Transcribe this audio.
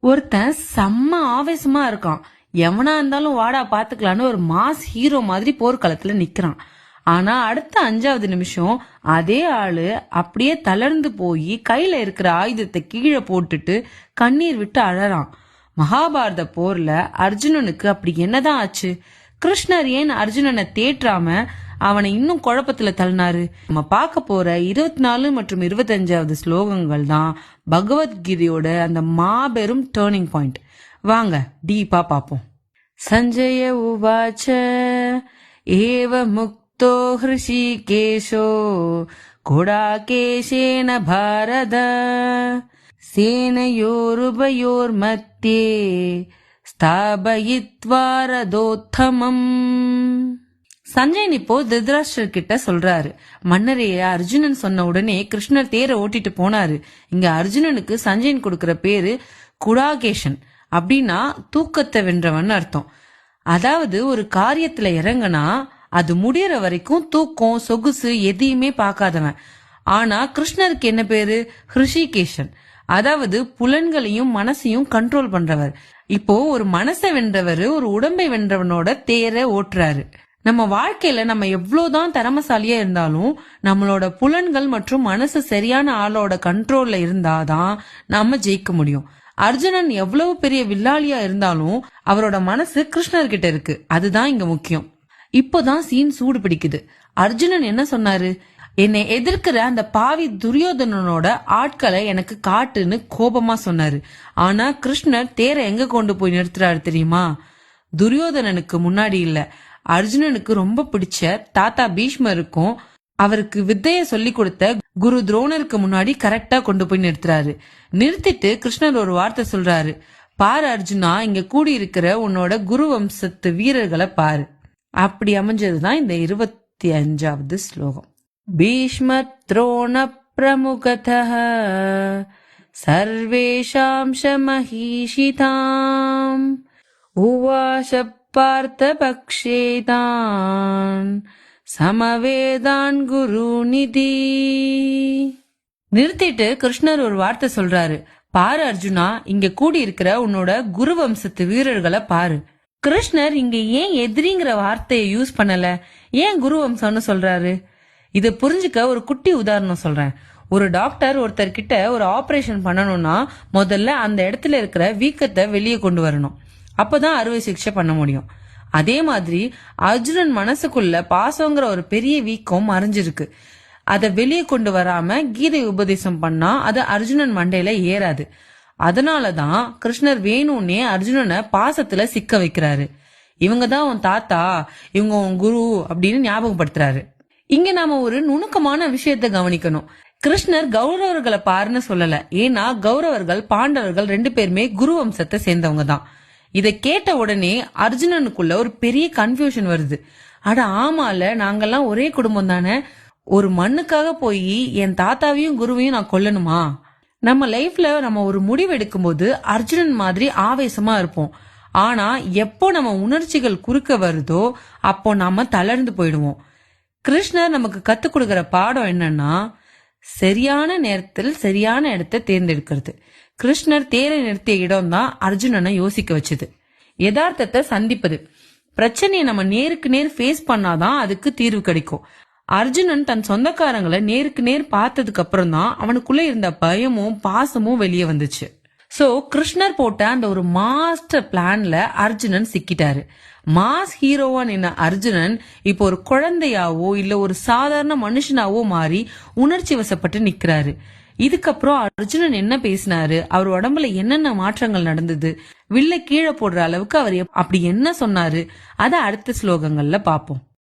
ஒருத்தன் செம்ம ஆவேசமா இருக்கான், எவனா இருந்தாலும் வாடா பாத்துக்கலான்னு ஒரு மாஸ் ஹீரோ மாதிரி போர்க்களத்துல நிக்கிறான். ஆனா அடுத்த 5வது நிமிஷம் அதே ஆளு அப்படியே தளர்ந்து போய் கையில இருக்கிற ஆயுதத்தை கீழே போட்டுட்டு கண்ணீர் விட்டு அழறான். மகாபாரத போர்ல அர்ஜுனனுக்கு அப்படி என்னதான் ஆச்சு? கிருஷ்ணர் ஏன் அர்ஜுனனை தேற்றாம அவனை இன்னும் குழப்பத்துல தள்ளினாரு? நம்ம பார்க்க போற 24 மற்றும் 25வது ஸ்லோகங்கள் தான் பகவத்கீதையோட அந்த மாபெரும் டேர்னிங் பாயிண்ட். வாங்க டீப்பா பாப்போம். சஞ்சய உவாச்ச ஏவ முக்தோ ஹ்ருஷிகேஷோ குடாகேஷேன பாரத சேனையோருபயோர் மத்தியே ஸ்தாபயித்வா ரதோத்தமம். சஞ்சயன் இப்போ திருதராஷ்டிரர் கிட்ட சொல்றாரு, மன்னரைய அர்ஜுனன் சொன்ன உடனே கிருஷ்ணர் தேரை ஓட்டிட்டு போனாரு. இங்க அர்ஜுனனுக்கு சஞ்சயன் கொடுக்கிற பேரு குடாகேஷன், அப்படின்னா தூக்கத்தை வென்றவன் அர்த்தம். அதாவது ஒரு காரியத்துல இறங்கினா அது முடியற வரைக்கும் தூக்கம் சொகுசு எதையுமே பார்க்காதவன். ஆனா கிருஷ்ணருக்கு என்ன பேரு? ஹிருஷிகேஷன், அதாவது புலன்களையும் மனசையும் கண்ட்ரோல் பண்றவர். இப்போ ஒரு மனசை வென்றவர் ஒரு உடம்பை வென்றவனோட தேரை ஓட்டுறாரு. நம்ம வாழ்க்கையில நம்ம எவ்வளவுதான் திறமசாலியா இருந்தாலும் நம்மளோட புலன்கள் மற்றும் மனசு சரியான ஆளோட கண்ட்ரோல்ல இருந்தாதான் நாம ஜெயிக்க முடியும். அர்ஜுனன் எவ்வளவு பெரிய வில்லாளியா இருந்தாலும் அவரோட மனசு கிருஷ்ணர் கிட்ட இருக்கு, அதுதான் இங்க முக்கியம். இப்போதான் சீன் சூடு பிடிக்குது. அர்ஜுனன் என்ன சொன்னாரு? என்னை எதிர்க்கிற அந்த பாவி துரியோதனனோட ஆட்களை எனக்கு காட்டுன்னு கோபமா சொன்னாரு. ஆனா கிருஷ்ணர் தேரை எங்க கொண்டு போய் நிறுத்துறாரு தெரியுமா? துரியோதனனுக்கு முன்னாடி இல்ல, அர்ஜுனனுக்கு ரொம்ப பிடிச்ச தாத்தா பீஷ்மருக்கும் அவருக்கு வித்தைய சொல்லி கொடுத்த குரு துரோணருக்கு முன்னாடி கரெக்டா கொண்டு போய் நிறுத்துறாரு. நிறுத்திட்டு கிருஷ்ணர் ஒரு வார்த்தை சொல்றாரு, பாரு அர்ஜுனா, இங்க கூடி இருக்கிற உன்னோட குரு வம்சத்து வீரர்களை பாரு. அப்படி அமைஞ்சதுதான் இந்த 25வது ஸ்லோகம். பீஷ்ம துரோண பிரமுகதः சர்வேஷாம் மஹீஷிதாம் உவாச பார்த்த பக்ஷேதான் சமவேதான் குரு நிதி. நிறுத்திட்டு கிருஷ்ணர் ஒரு வார்த்தை சொல்றாரு, பாரு அர்ஜுனா, இங்க கூடி இருக்கிற உன்னோட குரு வம்சத்து வீரர்களை பாரு. கிருஷ்ணர் இங்க ஏன் எதிரிங்கிற வார்த்தையை யூஸ் பண்ணல, ஏன் குரு வம்சம்னு சொல்றாரு? இதை புரிஞ்சுக்க ஒரு குட்டி உதாரணம் சொல்றேன். ஒரு டாக்டர் ஒருத்தர் கிட்ட ஒரு ஆபரேஷன் பண்ணணும்னா முதல்ல அந்த இடத்துல இருக்கிற வீக்கத்தை வெளியே கொண்டு வரணும், அப்பதான் அறுவை சிகிச்சை பண்ண முடியும். அதே மாதிரி அர்ஜுனன் மனசுக்குள்ள பாசங்கிற ஒரு பெரிய வீக்கம் மறைஞ்சிருக்கு. அதை வெளியே கொண்டு வராம கீதை உபதேசம் பண்ணா அது அர்ஜுனன் மண்டையில ஏறாது. அதனாலதான் கிருஷ்ணர் வேணும்னே அர்ஜுனனை பாசத்துல சிக்க வைக்கிறாரு. இவங்கதான் உன் தாத்தா, இவங்க உன் குரு அப்படின்னு ஞாபகப்படுத்துறாரு. இங்க நாம ஒரு நுணுக்கமான விஷயத்த கவனிக்கணும். கிருஷ்ணர் கௌரவர்களை பாருன்னு சொல்லல, ஏன்னா கௌரவர்கள் பாண்டவர்கள் 2 பேருமே குரு வம்சத்தை சேர்ந்தவங்க தான். இதை கேட்ட உடனே அர்ஜுனனுக்குள்ள ஒரு பெரிய கன்ஃபியூஷன் வருது. அட ஆமால, நாங்கெல்லாம் ஒரே குடும்பம் தானே, ஒரு மண்ணுக்காக போய் என் தாத்தாவையும் குருவையும் நான் கொல்லணுமா? நம்ம லைஃப்ல நம்ம ஒரு முடிவு எடுக்கும் போது அர்ஜுனன் மாதிரி ஆவேசமா இருப்போம். ஆனா எப்போ நம்ம உணர்ச்சிகள் குறுக்க வருதோ அப்போ நாம தளர்ந்து போயிடுவோம். கிருஷ்ணர் நமக்கு கத்துக் கொடுக்கிற பாடம் என்னன்னா, சரியான நேரத்தில் சரியான இடத்தை தேர்ந்தெடுக்கிறது. கிருஷ்ணர் தேரை நிறுத்திய இடம் தான் அர்ஜுனனை யோசிக்க வச்சது. யதார்த்தத்தை சந்திப்பது, பிரச்சனையை நம்ம நேருக்கு நேர் ஃபேஸ் பண்ணாதான் அதுக்கு தீர்வு கிடைக்கும். அர்ஜுனன் தன் சொந்தக்காரங்களை நேருக்கு நேர் பார்த்ததுக்கு அப்புறம் தான் அவனுக்குள்ள இருந்த பயமும் பாசமும் வெளியே வந்துச்சு. சோ கிருஷ்ணர் போட்ட அந்த ஒரு மாஸ்டர் பிளான்ல அர்ஜுனன் சிக்கிட்டாரு. மாஸ் ஹீரோவான் என்ன அர்ஜுனன் இப்போ ஒரு குழந்தையாவோ இல்ல ஒரு சாதாரண மனுஷனாவோ மாறி உணர்ச்சி வசப்பட்டு நிக்கிறாரு. இதுக்கப்புறம் அர்ஜுனன் என்ன பேசினாரு, அவர் உடம்புல என்னென்ன மாற்றங்கள் நடந்தது, வில்ல கீழே போடுற அளவுக்கு அவர் அப்படி என்ன சொன்னாரு, அத அடுத்த ஸ்லோகங்கள்ல பாப்போம்.